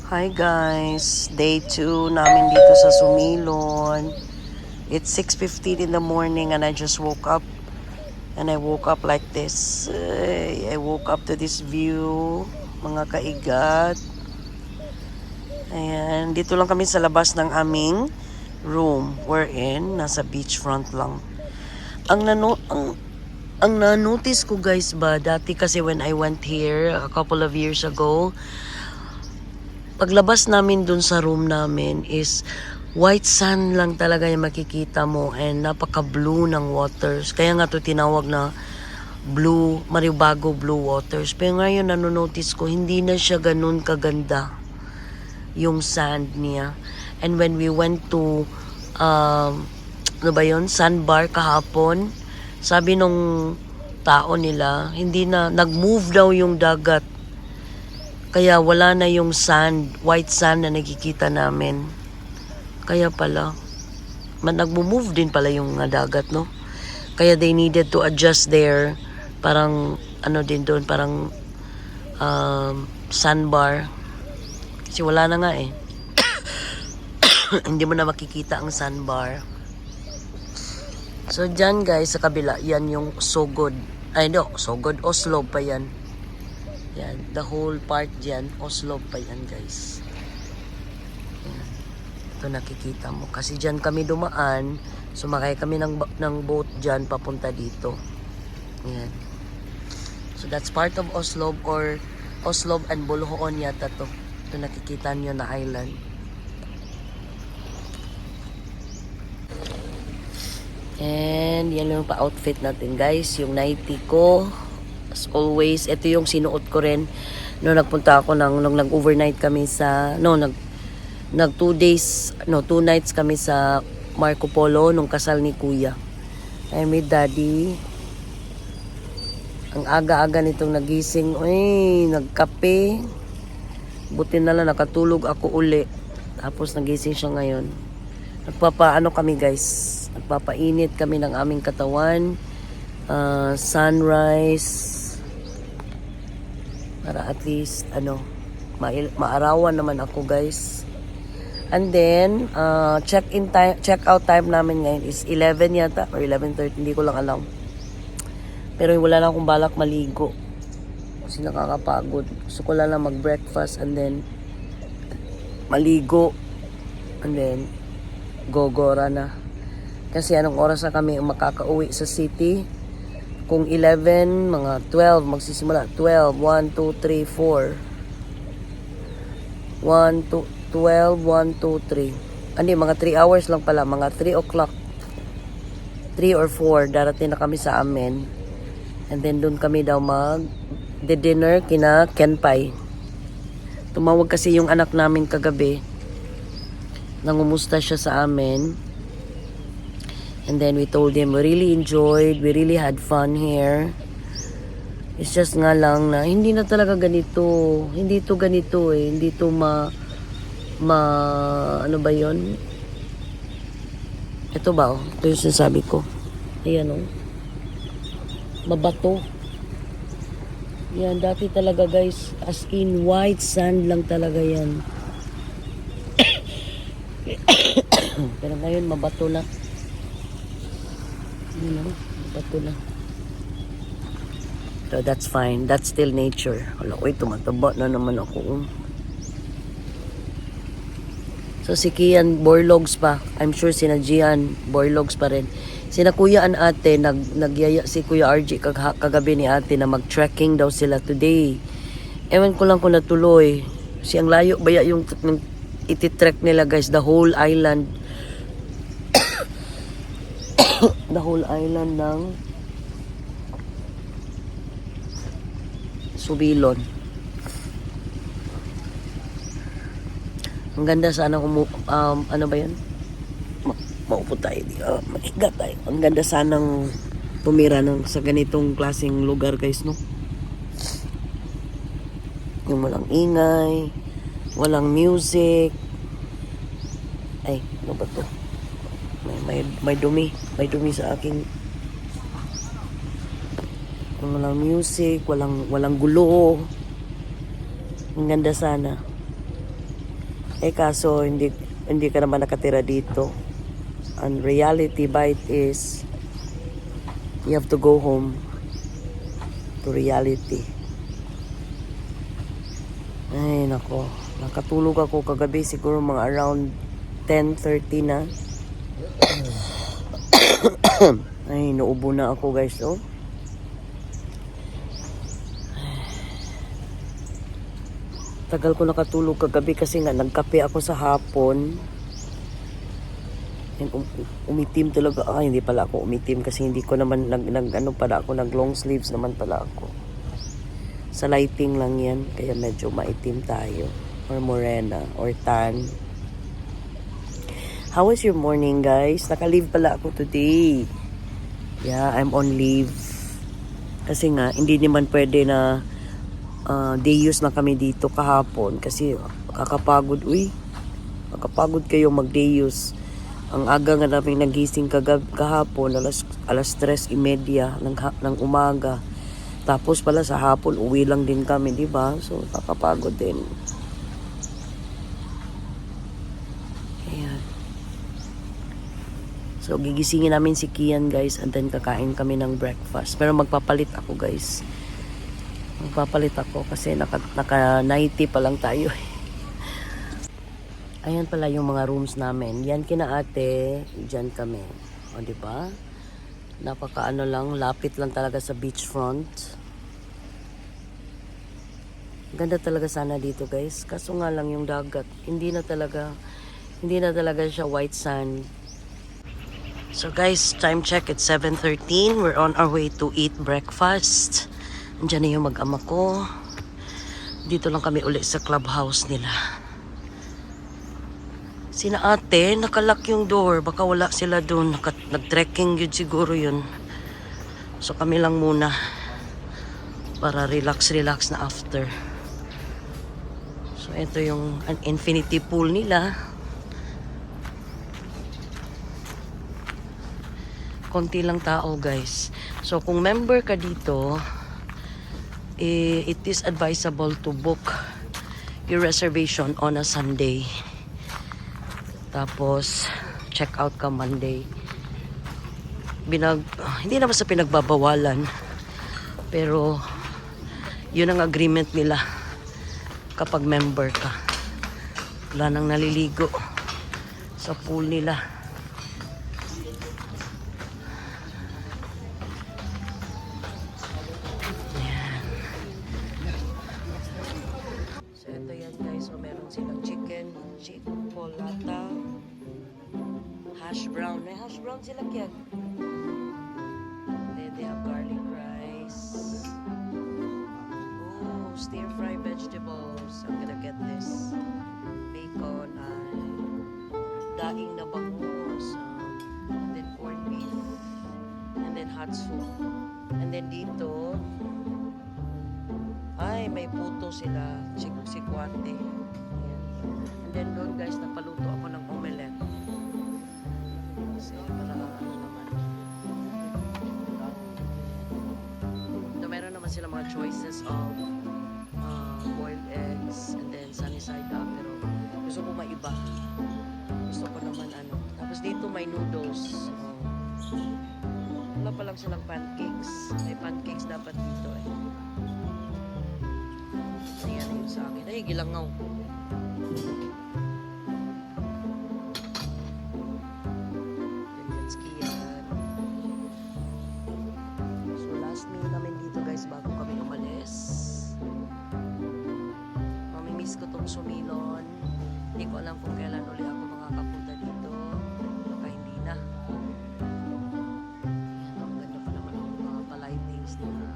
Hi guys, day 2 namin dito sa Sumilon. It's 6:15 in the morning and I just woke up. And I woke up like this. I woke up to this view, mga kaigat. Ayan, dito lang kami sa labas ng aming room. We're in, nasa beachfront lang. Ang na-notice ko guys ba, dati kasi when I went here a couple of years ago, paglabas namin dun sa room namin is white sand lang talaga yung makikita mo and napaka-blue ng waters. Kaya nga to tinawag na blue, Maribago Blue Waters. Pero ngayon nanonotice ko, hindi na siya ganun kaganda yung sand niya. And when we went to, ano ba yun, sandbar kahapon, sabi nung tao nila, hindi na, nag-move daw yung dagat. Kaya wala na yung sand, white sand na nakikita namin. Kaya pala, nagmo-move din pala yung dagat, no? Kaya they needed to adjust their, parang, ano din doon, parang sandbar. Kasi wala na nga eh. Hindi mo na makikita ang sandbar. So dyan guys, sa kabila, yan yung Sogod. Ay no, Sogod, Oslo pa yan. Yan, the whole part dyan, Oslo pa yan guys. Yan. Ito nakikita mo. Kasi dyan kami dumaan, sumakay kami ng boat dyan papunta dito. Yan. So that's part of Oslo or Oslo and Bolhoon yata to. Ito nakikita nyo na island. And yan yung pa-outfit natin guys. Yung nightie ko. As always, ito yung sinuot ko rin nung nagpunta ako nung nag-overnight kami sa, nag 2 days, 2 nights kami sa Marco Polo nung kasal ni Kuya. I'm with Daddy. Ang aga-aga nitong nagising, nagkape. Buti na lang nakatulog ako uli. Tapos nagising siya ngayon. Nagpapaano kami guys, nagpapainit kami ng aming katawan. Sunrise para at least maarawan naman ako guys. And then check out time namin ngayon is 11 yata or 11:30, hindi ko lang alam. Pero wala lang akong balak maligo kasi nakakapagod. Gusto ko lang mag-breakfast and then maligo and then gogora na. Kasi anong oras na kami makakauwi sa city? Kung 11, mga 12, magsisimula. 12, 1, 2, 3, 4. 1, 2, 12, 1, 2, 3. Hindi, mga 3 hours lang pala. Mga 3 o'clock. 3 or 4, darating na kami sa amin. And then, doon kami daw dinner kina Kenpai. Tumawag kasi yung anak namin kagabi. Nangumusta siya sa amin. And then we told him we really enjoyed, we really had fun here. It's just nga lang na hindi na talaga ganito. Hindi to ganito eh. Hindi to ano ba yon? Ito ba oh? Ito yung sinasabi ko. Ayan oh. Mabato. Yan, dati talaga guys, as in white sand lang talaga yan. Pero ngayon mabato na. Bato na. So that's fine. That's still nature. Wala, tumataba na naman ako. So si Kian, Borlogs pa. I'm sure sina Gian, Borlogs pa rin. Sina Kuya an ate, nagyaya si Kuya RG kagabi ni ate na mag-trekking daw sila today. Ewan ko lang kung natuloy. Kasi ang layo baya yung ititrek nila guys, the whole island. The whole island ng Subilon. Ang ganda sana ano ba yan? Maupo tayo. Mahiga tayo. Ang ganda sanang tumira sa ganitong klaseng lugar guys, no? Yung walang ingay, walang music. Ay, ano ba to? May dumi. May dumi sa aking. Walang music, walang gulo. Ang ganda sana. Eh kaso hindi ka naman nakatira dito. And reality bite is you have to go home to reality. Ay nako, nakatulog ako kagabi siguro mga around 10:30 na. Ay, naubo na ako guys, oh. Tagal ko nakatulog kagabi kasi nga nagkape ako sa hapon. And umitim talaga. Ay, hindi pala ako umitim kasi hindi ko naman ano pala ako, nag long sleeves naman pala ako. Sa lighting lang yan, kaya medyo maitim tayo. Or morena, or tan. How was your morning, guys? Naka-leave pala ako today. Yeah, I'm on leave. Kasi nga, hindi naman pwede na day use na kami dito kahapon kasi kakapagod. Uy, kakapagod kayo mag-day use. Ang aga nga namin nagising kahapon, alas 3:30 ng umaga. Tapos pala sa hapon, uwi lang din kami, di ba? So, kakapagod din. Ayan. So, gigisingin namin si Kian, guys, and then kakain kami ng breakfast. Pero magpapalit ako, guys. Magpapalit ako kasi naka-90 pa lang tayo. Ayan pala yung mga rooms namin. Yan kina ate, dyan kami. O, diba? Napaka-ano lang, lapit lang talaga sa beachfront. Ganda talaga sana dito, guys. Kaso nga lang yung dagat, hindi na talaga siya white sand. So guys, time check, it's 7:13. We're on our way to eat breakfast. Diyan na yung mag-ama ko. Dito lang kami uli sa clubhouse nila. Sina ate, nakalock yung door. Baka wala sila doon. Nag-trekking yun siguro yun. So kami lang muna. Para relax na after. So ito yung an infinity pool nila. Konti lang tao, guys. So kung member ka dito, it is advisable to book your reservation on a Sunday. Tapos, check out ka Monday. Hindi naman sa pinagbabawalan. Pero, yun ang agreement nila kapag member ka. Wala nang naliligo sa pool nila. So, ito yan guys. So, meron silang chicken, chicolata, hash brown. May hash brown sila kyan. Then they have garlic rice. Oh, stir-fry vegetables. I'm gonna get this. Bacon and daing na bangus. And then corned beef. And then hot soup. And then dito, ay, may puto sila. Sikwate. And then doon guys, napaluto ako ng omelette. Kasi para ano naman. So, meron naman sila mga choices of boiled eggs and then sunny side up. Pero gusto ko maiba. Gusto ko naman ano. Tapos dito may noodles. Wala pa lang silang pancakes. May pancakes dapat dito eh. Ayan na yun sa akin. Ay, gilangaw. So last meal namin dito guys bago kami umalis. Mamimiss ko tong Sumilon. Hindi ko alam kung kailan uli ako makakapunta dito. Baka hindi na. Ang ganda pa naman ang mga palightings nila.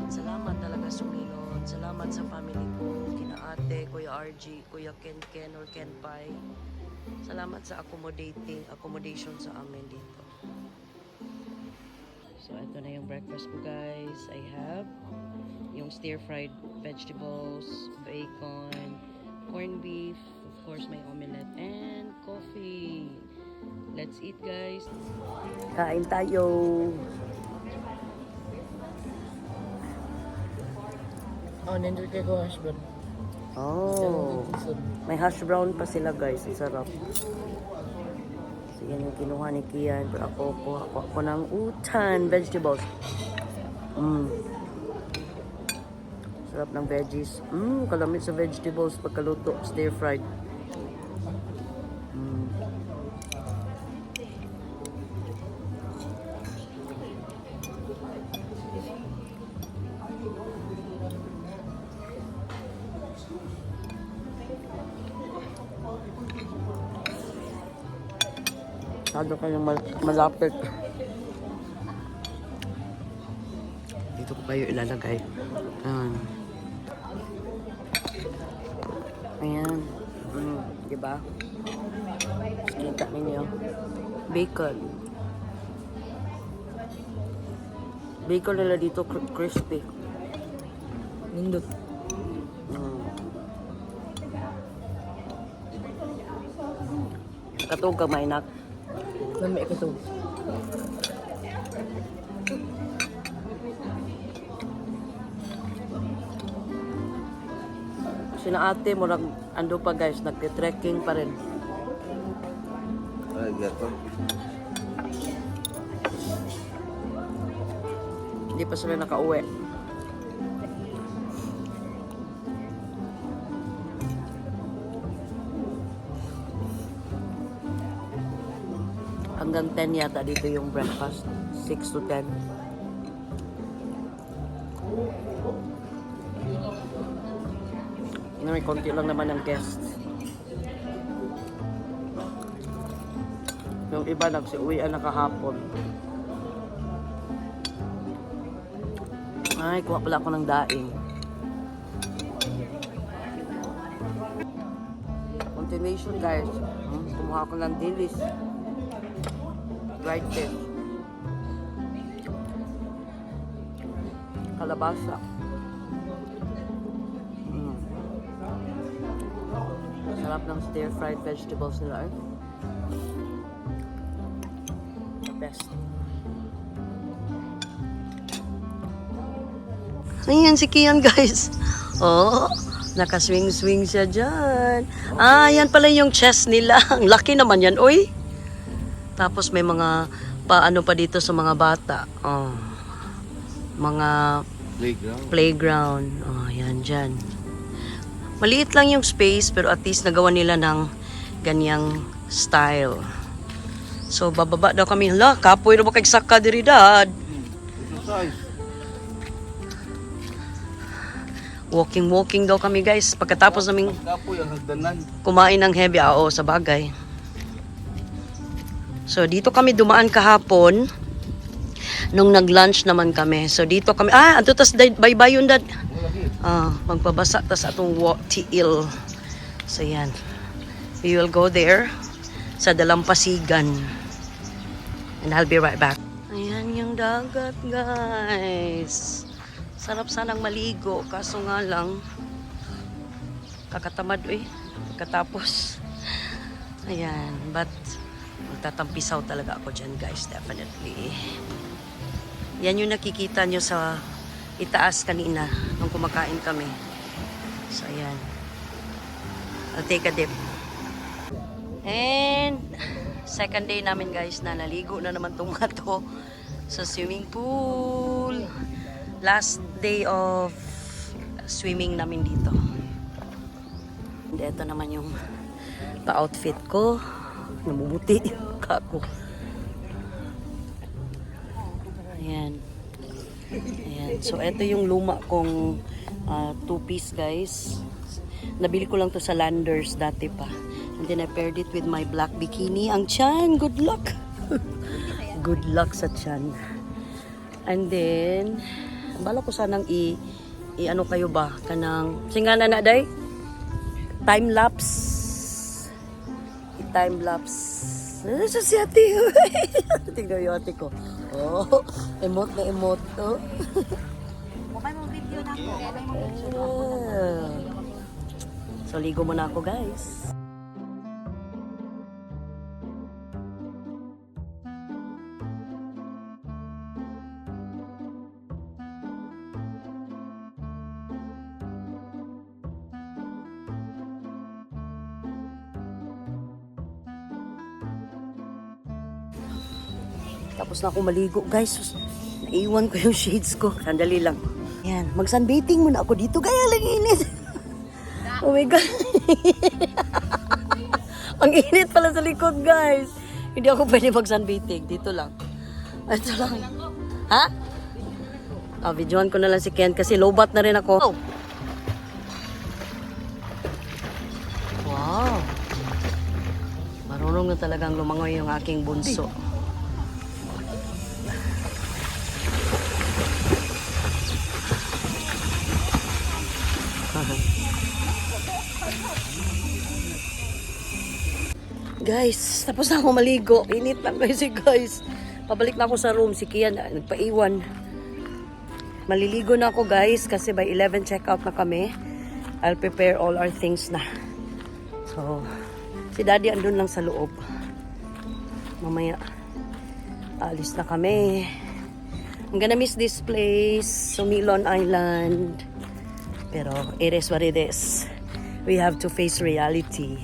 Salamat talaga Sumilon. Salamat sa family ko. Kina ate, Kuya RG, Kuya Ken or Ken Pai. Salamat sa accommodation sa amin dito. So, ito na yung breakfast ko guys. I have yung stir-fried vegetables, bacon, corned beef, of course may omelette, and coffee. Let's eat guys. Kain tayo. Oh, nandito kay ko husband. Oh. May hash brown pa sila guys. Ang sarap. So yan yung kinuha ni Kian. Pero kuha ko ng utan vegetables. Sarap ng veggies. Kalamit sa vegetables pagkaluto. Stir fried. Masyado kayong malapit. Dito ko kayo ilalagay. Ayan. Diba? Kita ninyo. Bacon. Bacon nila dito crispy. Nindot. Katog ka mainak. Lami katog. Sina ate mo ando pa guys, nagte-trekking pa rin. Ay, gato. Hindi pa sila nakauwi. Hanggang 10 yata dito yung breakfast. 6 to 10. May konti lang naman ang guests. Yung iba nagsiuwian na kahapon. Ay, kuha pala ako ng daing. Continuation guys. Kumuha ako ng dilis. Dried fish. Kalabasa. Sarap ng stir-fried vegetables nila. Best. Ayan si Kian guys. Oh, nakaswing-swing siya dyan. Yan pala yung chest nila. Ang laki naman yan, oy. Tapos may mga paano pa dito sa mga bata. Mga playground. Yan dyan. Maliit lang yung space pero at least nagawa nila ng ganyang style. So bababa daw kami. Hala, kapoy na ba kagsaka diri dad? Walking daw kami guys. Pagkatapos naming kumain ng heavy. Sa bagay. So dito kami dumaan kahapon. Nung nag-lunch naman kami. So dito kami. Ato tas bye-bye yun dad. Magpabasa tas atong tiil. So yan. We will go there sa Dalampasigan. And I'll be right back. Ayan yung dagat guys. Sarap sanang maligo. Kaso nga lang kakatamad katapos. Ayan. But magtatampisaw talaga ako dyan guys. Definitely. Yan yung nakikita nyo sa itaas kanina nung kumakain kami. So, ayan. I'll take a dip. And, second day namin guys na naligo na naman itong mga to sa swimming pool. Last day of swimming namin dito. And ito naman yung pa-outfit ko. Namumuti ako. Ayan. Ayan. So, ito yung luma kong two-piece, guys. Nabili ko lang to sa Landers dati pa. And then I paired it with my black bikini. Ang tiyan, good luck! Good luck sa tiyan. And then, bala ko sanang ano kayo ba? Kanang, singana na day? Time-lapse. I-time-lapse. Ano siya si ate? Tingnan yung ate ko. Oh, emote na emote to. Mukha mong video na ako. So, ligo muna ako, guys. Tapos na ako maligo, guys. Sus, naiwan ko yung shades ko. Sandali lang. Yan, mag-sunbathing muna ako dito. Kaya lang init. Oh my God. Ang init pala sa likod, guys. Hindi ako pwede mag-sunbathing. Dito lang. Ito lang. Ha? Videoan ko na lang si Ken kasi lowbat na rin ako. Oh. Wow. Marunong na talagang lumangoy yung aking bunso. Guys, tapos na ako maligo. Init lang kasi guys. Pabalik na ako sa room. Si Kian nagpaiwan. Maliligo na ako guys kasi by 11 check out na kami. I'll prepare all our things na. So, si Daddy andun lang sa loob. Mamaya, alis na kami. I'm gonna miss this place. Sumilon Island. Pero, it is what it is. We have to face reality.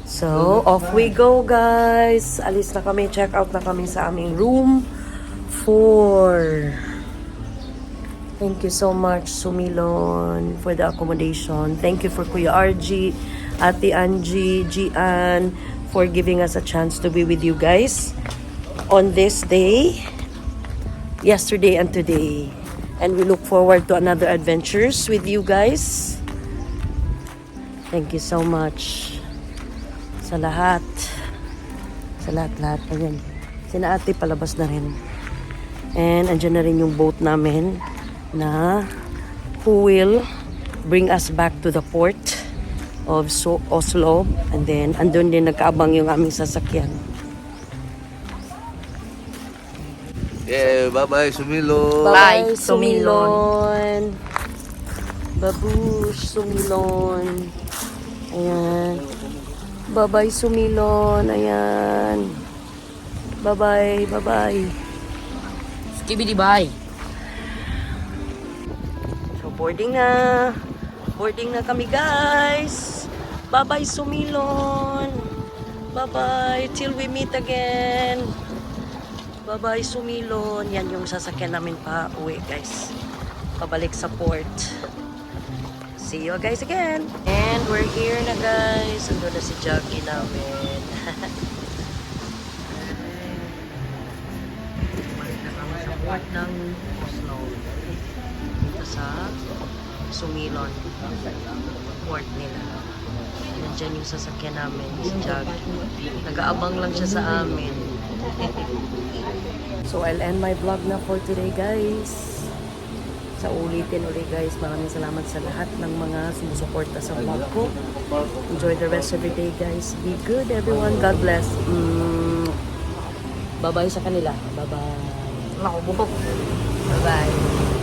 So, off we go guys. Alis na kami. Check out na kami sa aming room 4. Thank you so much, Sumilon, for the accommodation. Thank you for Kuya RG, Ate Angie, Gian, for giving us a chance to be with you guys on this day, yesterday and today. And we look forward to another adventures with you guys. Thank you so much sa lahat. Sa lahat-lahat. Ayan. Sina ate palabas na rin. And andyan na rin yung boat namin na who will bring us back to the port of Oslo. And then andun din nagkaabang yung aming sasakyan. Yeah, bye-bye, Sumilon. Bye, Bye, Sumilon. Babush, Sumilon. Ayan. Bye-bye, Sumilon. Ayan. Bye-bye, bye-bye. Skibidi bye. So, boarding na. Boarding na kami, guys. Bye-bye, Sumilon. Bye-bye. Till we meet again. Bye-bye, Sumilon. Yan yung sasakyan namin pa uwi, guys. Pabalik sa port. See you guys again. And we're here na, guys. Ando na si Jackie namin. Balik na kami sa port ng Oslo. Dito sa Sumilon. Port nila. Nandiyan yung sasakyan namin, si Jackie. Nag-aabang lang siya sa amin. So I'll end my vlog na for today, guys. Sa ulitin ulit, guys. Maraming salamat sa lahat ng mga sumusuporta sa vlog ko. Enjoy the rest of the day, guys. Be good, everyone. God bless. Bye-bye sa kanila. Bye-bye. Nakubuhok. Bye-bye.